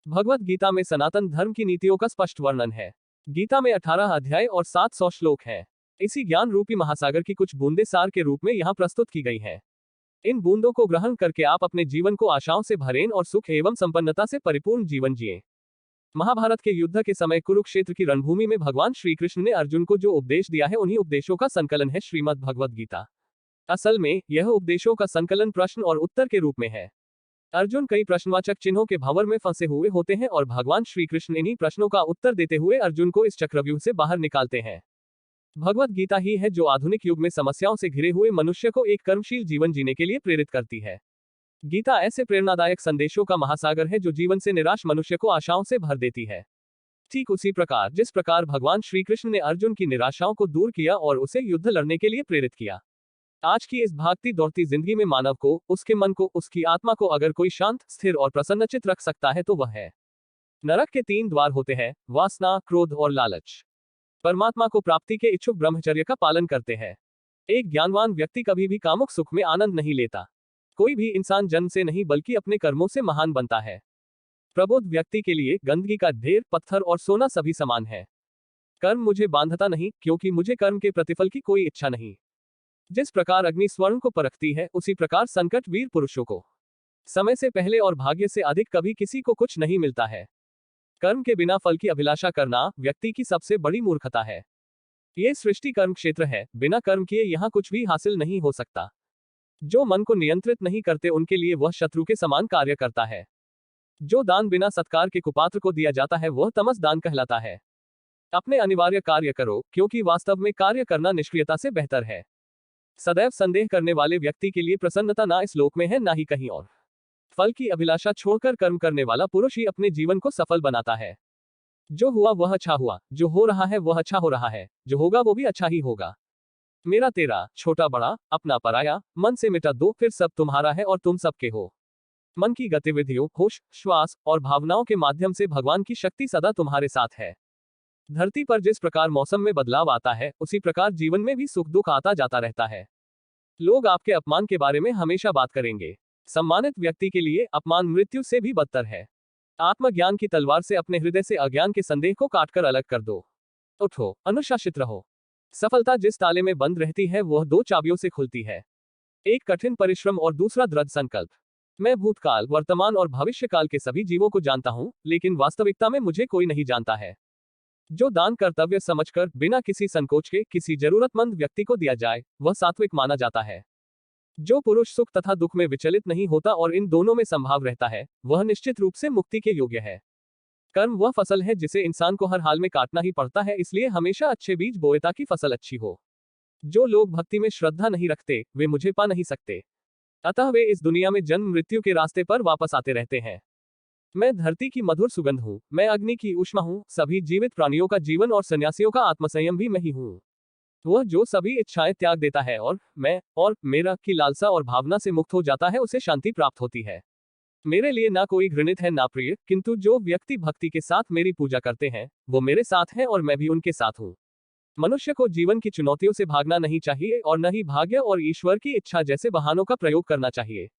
भगवत गीता में सनातन धर्म की नीतियों का स्पष्ट वर्णन है। गीता में 18 अध्याय और 700 श्लोक हैं। इसी ज्ञान रूपी महासागर की कुछ बूंदे सार के रूप में यहाँ प्रस्तुत की गई हैं। इन बूंदों को ग्रहण करके आप अपने जीवन को आशाओं से भरें और सुख एवं संपन्नता से परिपूर्ण जीवन जिएं। महाभारत के युद्ध के समय कुरुक्षेत्र की रणभूमि में भगवान श्री कृष्ण ने अर्जुन को जो उपदेश दिया है, उन्हीं उपदेशों का संकलन है श्रीमद् भगवद गीता। असल में यह उपदेशों का संकलन प्रश्न और उत्तर के रूप में है। अर्जुन कई प्रश्नवाचक चिन्हों के भंवर में फंसे हुए होते हैं और भगवान श्री कृष्ण इन्हीं प्रश्नों का उत्तर देते हुए अर्जुन को इस चक्रव्यूह से बाहर निकालते हैं। भगवत गीता ही है जो आधुनिक युग में समस्याओं से घिरे हुए मनुष्य को एक कर्मशील जीवन जीने के लिए प्रेरित करती है। गीता ऐसे प्रेरणादायक संदेशों का महासागर है जो जीवन से निराश मनुष्य को आशाओं से भर देती है। ठीक उसी प्रकार जिस प्रकार भगवान श्री कृष्ण ने अर्जुन की निराशाओं को दूर किया और उसे युद्ध लड़ने के लिए प्रेरित किया। आज की इस भागती दौड़ती जिंदगी में मानव को, उसके मन को, उसकी आत्मा को अगर कोई शांत, स्थिर और प्रसन्नचित रख सकता है तो वह है। नरक के 3 द्वार होते हैं, वासना, क्रोध और लालच। परमात्मा को प्राप्ति के इच्छुक ब्रह्मचर्य का पालन करते हैं। एक ज्ञानवान व्यक्ति कभी भी कामुक सुख में आनंद नहीं लेता। कोई भी इंसान जन्म से नहीं बल्कि अपने कर्मों से महान बनता है। प्रबुद्ध व्यक्ति के लिए गंदगी का ढेर, पत्थर और सोना सभी समान है। कर्म मुझे बांधता नहीं, क्योंकि मुझे कर्म के प्रतिफल की कोई इच्छा नहीं। जिस प्रकार अग्नि स्वर्ण को परखती है, उसी प्रकार संकट वीर पुरुषों को। समय से पहले और भाग्य से अधिक कभी किसी को कुछ नहीं मिलता है। कर्म के बिना फल की अभिलाषा करना व्यक्ति की सबसे बड़ी मूर्खता है। ये सृष्टि कर्म क्षेत्र है, बिना कर्म किए यहाँ कुछ भी हासिल नहीं हो सकता। जो मन को नियंत्रित नहीं करते उनके लिए वह शत्रु के समान कार्य करता है। जो दान बिना सत्कार के कुपात्र को दिया जाता है वह तमस दान कहलाता है। अपने अनिवार्य कार्य करो, क्योंकि वास्तव में कार्य करना निष्क्रियता से बेहतर है। सदैव संदेह करने वाले व्यक्ति के लिए प्रसन्नता ना इस लोक में है ना ही कहीं और। फल की अभिलाषा छोड़कर कर्म करने वाला पुरुष ही अपने जीवन को सफल बनाता है। जो हुआ वह अच्छा हुआ, जो हो रहा है वह अच्छा हो रहा है, जो होगा वो भी अच्छा ही होगा। मेरा तेरा, छोटा बड़ा, अपना पराया, मन से मिटा दो, फिर सब तुम्हारा है और तुम सबके हो। मन की गतिविधियों, होश, श्वास और भावनाओं के माध्यम से भगवान की शक्ति सदा तुम्हारे साथ है। धरती पर जिस प्रकार मौसम में बदलाव आता है, उसी प्रकार जीवन में भी सुख दुख आता जाता रहता है। लोग आपके अपमान के बारे में हमेशा बात करेंगे। सम्मानित व्यक्ति के लिए अपमान मृत्यु से भी बदतर है। आत्मज्ञान की तलवार से अपने हृदय से अज्ञान के संदेह को काटकर अलग कर दो। उठो, अनुशासित रहो। सफलता जिस ताले में बंद रहती है वह 2 चाबियों से खुलती है। एक कठिन परिश्रम और दूसरा दृढ़ संकल्प। मैं भूतकाल, वर्तमान और भविष्यकाल के सभी जीवों को जानता हूं, लेकिन वास्तविकता में मुझे कोई नहीं जानता है। जो दान कर्तव्य समझकर बिना किसी संकोच के किसी जरूरतमंद व्यक्ति को दिया जाए, वह सात्विक माना जाता है। जो पुरुष सुख तथा दुख में विचलित नहीं होता और इन दोनों में संभाव रहता है, वह निश्चित रूप से मुक्ति के योग्य है। कर्म वह फसल है जिसे इंसान को हर हाल में काटना ही पड़ता है, इसलिए हमेशा अच्छे बीज बोए ताकि फसल अच्छी हो। जो लोग भक्ति में श्रद्धा नहीं रखते, वे मुझे पा नहीं सकते। अतः वे इस दुनिया में जन्म मृत्यु के रास्ते पर वापस आते रहते हैं। मैं धरती की मधुर सुगंध हूँ, मैं अग्नि की ऊष्मा हूँ, सभी जीवित प्राणियों का जीवन और सन्यासियों का आत्मसंयम भी मैं ही हूँ। वह जो सभी इच्छाएं त्याग देता है और मैं और मेरा की लालसा और भावना से मुक्त हो जाता है, उसे शांति प्राप्त होती है। मेरे लिए ना कोई घृणित है ना प्रिय, किंतु जो व्यक्ति भक्ति के साथ मेरी पूजा करते हैं, वो मेरे साथ हैं और मैं भी उनके साथ हूँ। मनुष्य को जीवन की चुनौतियों से भागना नहीं चाहिए और न ही भाग्य और ईश्वर की इच्छा जैसे बहानों का प्रयोग करना चाहिए।